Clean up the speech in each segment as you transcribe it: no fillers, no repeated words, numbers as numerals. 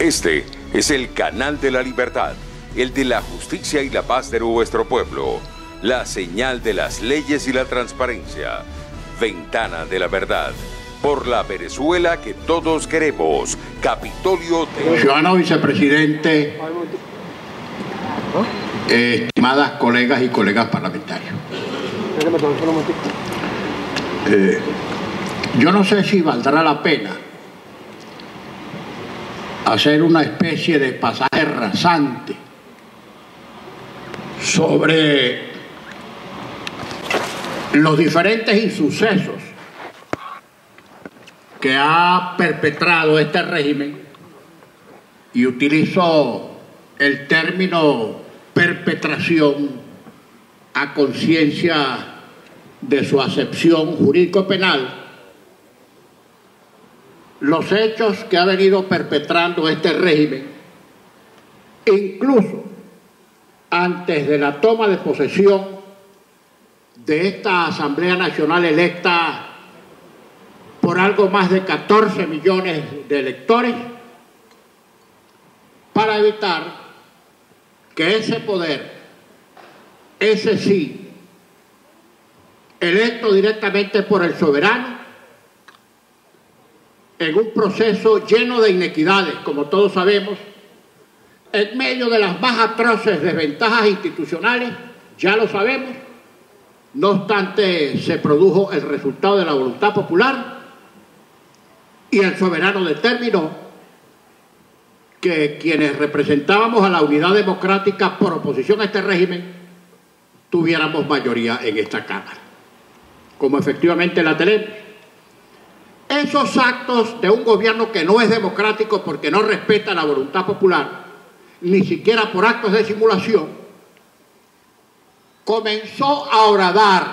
Este es el canal de la libertad, el de la justicia y la paz de nuestro pueblo, la señal de las leyes y la transparencia, ventana de la verdad, por la Venezuela que todos queremos, Capitolio de... Ciudadano vicepresidente, estimadas colegas y colegas parlamentarios. Yo no sé si valdrá la pena hacer una especie de pasaje rasante sobre los diferentes insucesos que ha perpetrado este régimen, y utilizo el término perpetración a conciencia de su acepción jurídico-penal, los hechos que ha venido perpetrando este régimen, incluso antes de la toma de posesión de esta Asamblea Nacional electa por algo más de 14 millones de electores, para evitar que ese poder, ese sí, electo directamente por el soberano, en un proceso lleno de inequidades, como todos sabemos, en medio de las más atroces desventajas institucionales, ya lo sabemos, no obstante se produjo el resultado de la voluntad popular y el soberano determinó que quienes representábamos a la unidad democrática por oposición a este régimen tuviéramos mayoría en esta Cámara, como efectivamente la tenemos. Esos actos de un gobierno que no es democrático porque no respeta la voluntad popular, ni siquiera por actos de simulación, comenzó a horadar,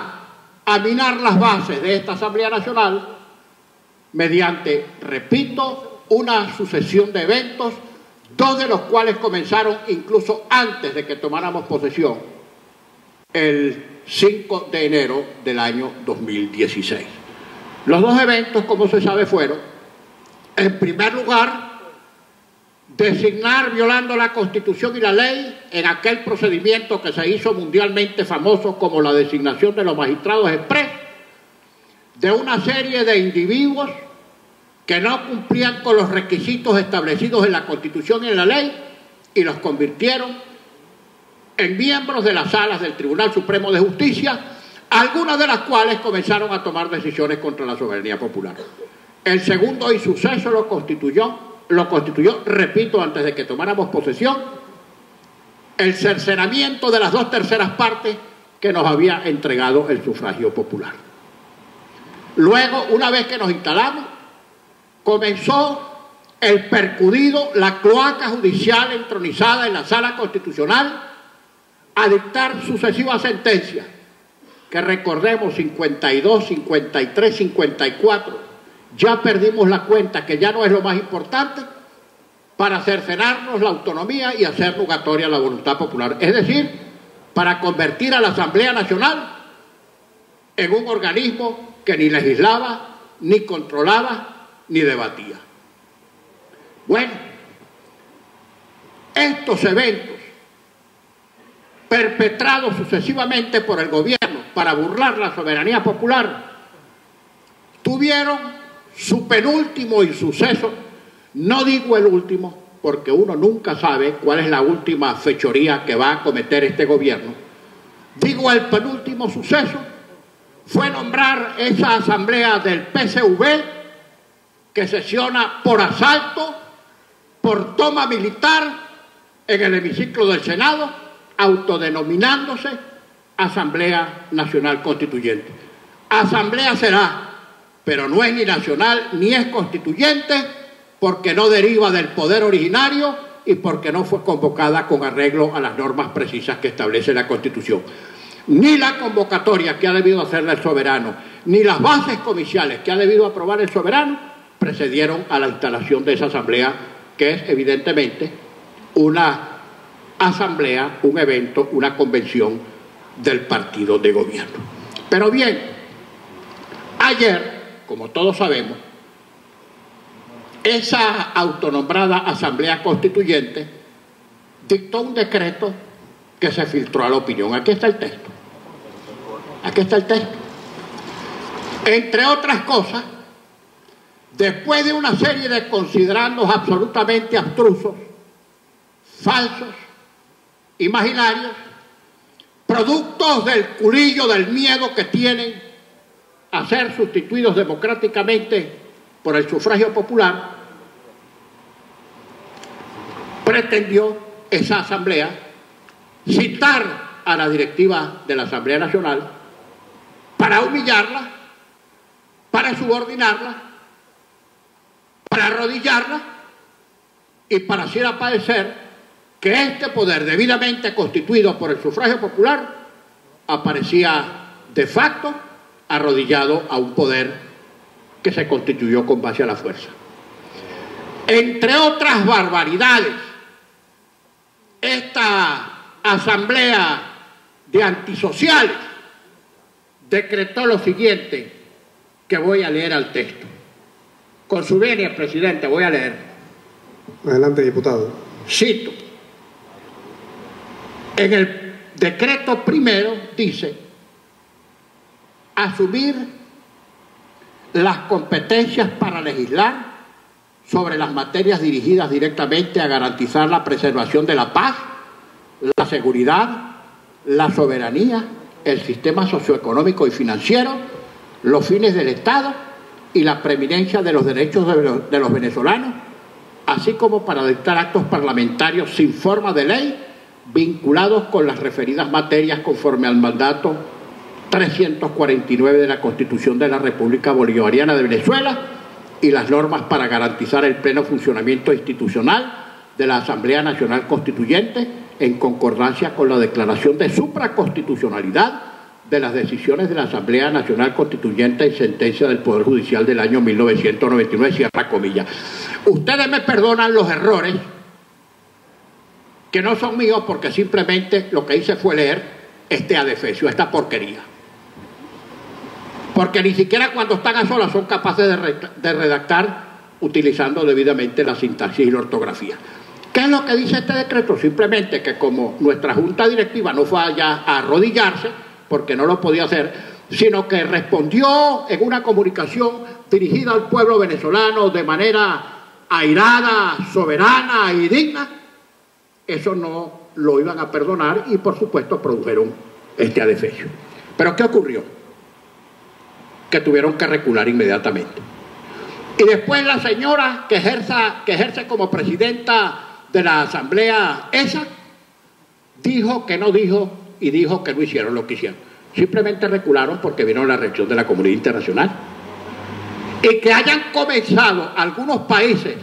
a minar las bases de esta Asamblea Nacional mediante, repito, una sucesión de eventos, dos de los cuales comenzaron incluso antes de que tomáramos posesión, el 5 de enero del año 2016. Los dos eventos, como se sabe, fueron, en primer lugar, designar violando la Constitución y la ley en aquel procedimiento que se hizo mundialmente famoso como la designación de los magistrados express, de una serie de individuos que no cumplían con los requisitos establecidos en la Constitución y en la ley y los convirtieron en miembros de las salas del Tribunal Supremo de Justicia, algunas de las cuales comenzaron a tomar decisiones contra la soberanía popular. El segundo insuceso lo constituyó, repito, antes de que tomáramos posesión, el cercenamiento de las 2/3 partes que nos había entregado el sufragio popular. Luego, una vez que nos instalamos, comenzó el percudido, la cloaca judicial entronizada en la Sala Constitucional a dictar sucesivas sentencias, que recordemos 52, 53, 54, ya perdimos la cuenta, que ya no es lo más importante, para cercenarnos la autonomía y hacer nugatoria la voluntad popular. Es decir, para convertir a la Asamblea Nacional en un organismo que ni legislaba, ni controlaba, ni debatía. Bueno, estos eventos perpetrados sucesivamente por el gobierno para burlar la soberanía popular tuvieron su penúltimo insuceso, no digo el último porque uno nunca sabe cuál es la última fechoría que va a cometer este gobierno, digo el penúltimo suceso fue nombrar esa asamblea del PSV que sesiona por asalto, por toma militar en el hemiciclo del Senado, autodenominándose Asamblea Nacional Constituyente. Asamblea será, pero no es ni nacional ni es constituyente porque no deriva del poder originario y porque no fue convocada con arreglo a las normas precisas que establece la Constitución. Ni la convocatoria que ha debido hacerle el soberano, ni las bases comiciales que ha debido aprobar el soberano precedieron a la instalación de esa asamblea, que es evidentemente una asamblea, un evento, una convención del partido de gobierno. Pero bien, ayer, como todos sabemos, esa autonombrada Asamblea Constituyente dictó un decreto que se filtró a la opinión. Aquí está el texto. Aquí está el texto. Entre otras cosas, después de una serie de considerandos absolutamente abstrusos, falsos, imaginarios, productos del culillo del miedo que tienen a ser sustituidos democráticamente por el sufragio popular, pretendió esa asamblea citar a la directiva de la Asamblea Nacional para humillarla, para subordinarla, para arrodillarla y para hacer aparecer que este poder debidamente constituido por el sufragio popular aparecía de facto arrodillado a un poder que se constituyó con base a la fuerza. Entre otras barbaridades, esta asamblea de antisociales decretó lo siguiente, que voy a leer al texto. Con su venia, presidente, voy a leer. Adelante, diputado. Cito. En el decreto primero dice: asumir las competencias para legislar sobre las materias dirigidas directamente a garantizar la preservación de la paz, la seguridad, la soberanía, el sistema socioeconómico y financiero, los fines del Estado y la preeminencia de los derechos de los venezolanos, así como para dictar actos parlamentarios sin forma de ley vinculados con las referidas materias conforme al mandato 349 de la Constitución de la República Bolivariana de Venezuela y las normas para garantizar el pleno funcionamiento institucional de la Asamblea Nacional Constituyente en concordancia con la declaración de supraconstitucionalidad de las decisiones de la Asamblea Nacional Constituyente y sentencia del Poder Judicial del año 1999, cierra comillas. Ustedes me perdonan los errores que no son míos porque simplemente lo que hice fue leer este adefesio, esta porquería. Porque ni siquiera cuando están a solas son capaces de redactar utilizando debidamente la sintaxis y la ortografía. ¿Qué es lo que dice este decreto? Simplemente que como nuestra junta directiva no fue allá a arrodillarse, porque no lo podía hacer, sino que respondió en una comunicación dirigida al pueblo venezolano de manera airada, soberana y digna, eso no lo iban a perdonar y por supuesto produjeron este adefesio. ¿Pero qué ocurrió? Que tuvieron que recular inmediatamente. Y después la señora que ejerce como presidenta de la asamblea esa, dijo que no dijo y dijo que no hicieron lo que hicieron. Simplemente recularon porque vino la reacción de la comunidad internacional. Y que hayan comenzado algunos países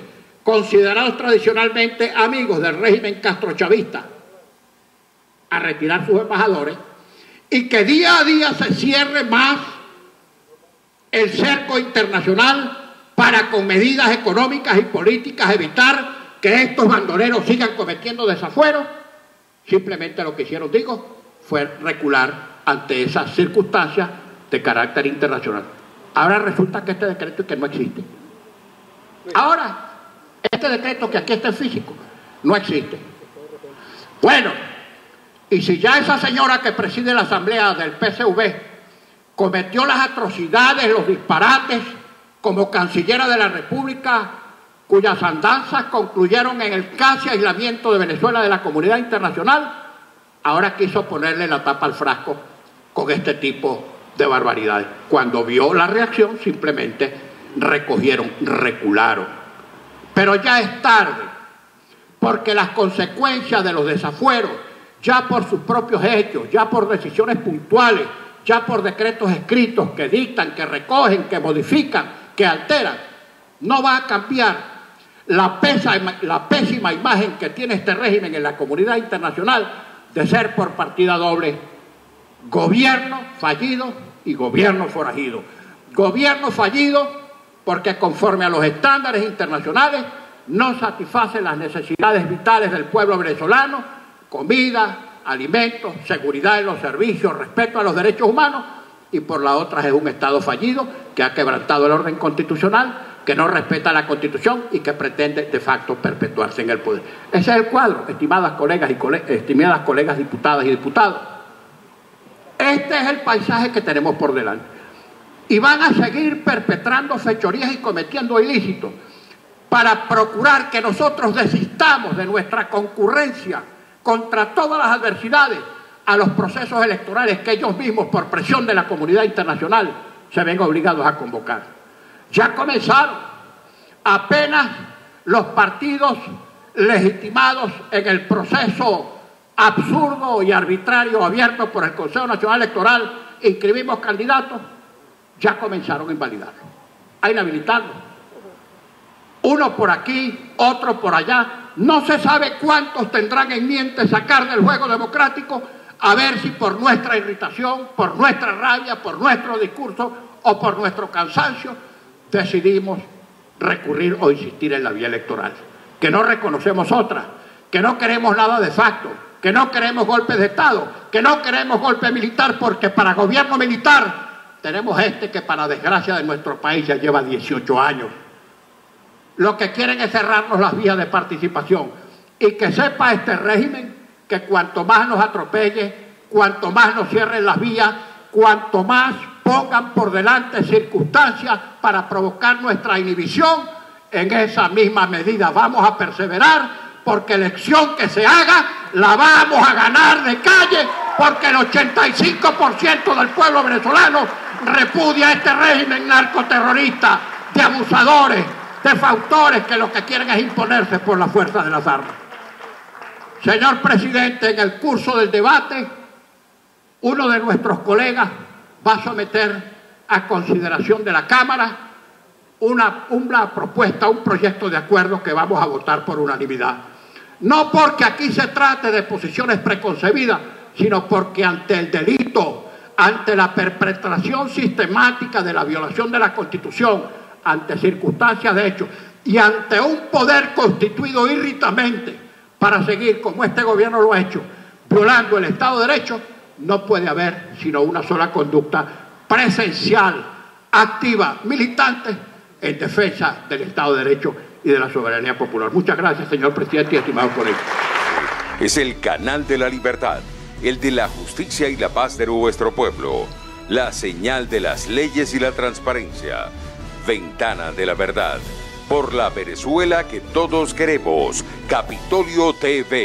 considerados tradicionalmente amigos del régimen castrochavista a retirar sus embajadores y que día a día se cierre más el cerco internacional para con medidas económicas y políticas evitar que estos bandoleros sigan cometiendo desafueros, simplemente lo que hicieron, digo, fue recular ante esas circunstancias de carácter internacional. Ahora resulta que este decreto que no existe. Ahora, este decreto que aquí está en físico, no existe. Bueno, y si ya esa señora que preside la asamblea del PSV cometió las atrocidades, los disparates, como cancillera de la República, cuyas andanzas concluyeron en el casi aislamiento de Venezuela de la comunidad internacional, ahora quiso ponerle la tapa al frasco con este tipo de barbaridades. Cuando vio la reacción, simplemente recogieron, recularon. Pero ya es tarde, porque las consecuencias de los desafueros, ya por sus propios hechos, ya por decisiones puntuales, ya por decretos escritos que dictan, que recogen, que modifican, que alteran, no va a cambiar la pésima imagen que tiene este régimen en la comunidad internacional de ser por partida doble gobierno fallido y gobierno forajido. Gobierno fallido porque conforme a los estándares internacionales no satisface las necesidades vitales del pueblo venezolano, comida, alimentos, seguridad en los servicios, respeto a los derechos humanos, y por la otra es un Estado fallido que ha quebrantado el orden constitucional, que no respeta la Constitución y que pretende de facto perpetuarse en el poder. Ese es el cuadro, estimadas colegas diputadas y diputados. Este es el paisaje que tenemos por delante. Y van a seguir perpetrando fechorías y cometiendo ilícitos para procurar que nosotros desistamos de nuestra concurrencia contra todas las adversidades a los procesos electorales que ellos mismos, por presión de la comunidad internacional, se ven obligados a convocar. Ya comenzaron. Apenas los partidos legitimados en el proceso absurdo y arbitrario abierto por el Consejo Nacional Electoral inscribimos candidatos, ya comenzaron a invalidarlo, a inhabilitarlo. Uno por aquí, otro por allá. No se sabe cuántos tendrán en mente sacar del juego democrático, a ver si por nuestra irritación, por nuestra rabia, por nuestro discurso o por nuestro cansancio decidimos recurrir o insistir en la vía electoral. Que no reconocemos otra, que no queremos nada de facto, que no queremos golpes de Estado, que no queremos golpe militar, porque para gobierno militar tenemos que para desgracia de nuestro país ya lleva 18 años. Lo que quieren es cerrarnos las vías de participación. Y que sepa este régimen que cuanto más nos atropelle, cuanto más nos cierren las vías, cuanto más pongan por delante circunstancias para provocar nuestra inhibición, en esa misma medida vamos a perseverar, porque elección que se haga la vamos a ganar de calle, porque el 85% del pueblo venezolano repudia este régimen narcoterrorista de abusadores, de fautores que lo que quieren es imponerse por la fuerza de las armas. Señor presidente, en el curso del debate, uno de nuestros colegas va a someter a consideración de la Cámara una propuesta, un proyecto de acuerdo que vamos a votar por unanimidad. No porque aquí se trate de posiciones preconcebidas, sino porque ante el delito, ante la perpetración sistemática de la violación de la Constitución, ante circunstancias de hecho y ante un poder constituido irritamente para seguir como este gobierno lo ha hecho, violando el Estado de Derecho, no puede haber sino una sola conducta presencial, activa, militante en defensa del Estado de Derecho y de la soberanía popular. Muchas gracias, señor presidente y estimados colegas. Es el canal de la libertad, el de la justicia y la paz de nuestro pueblo, la señal de las leyes y la transparencia, Ventana de la Verdad, por la Venezuela que todos queremos, Capitolio TV.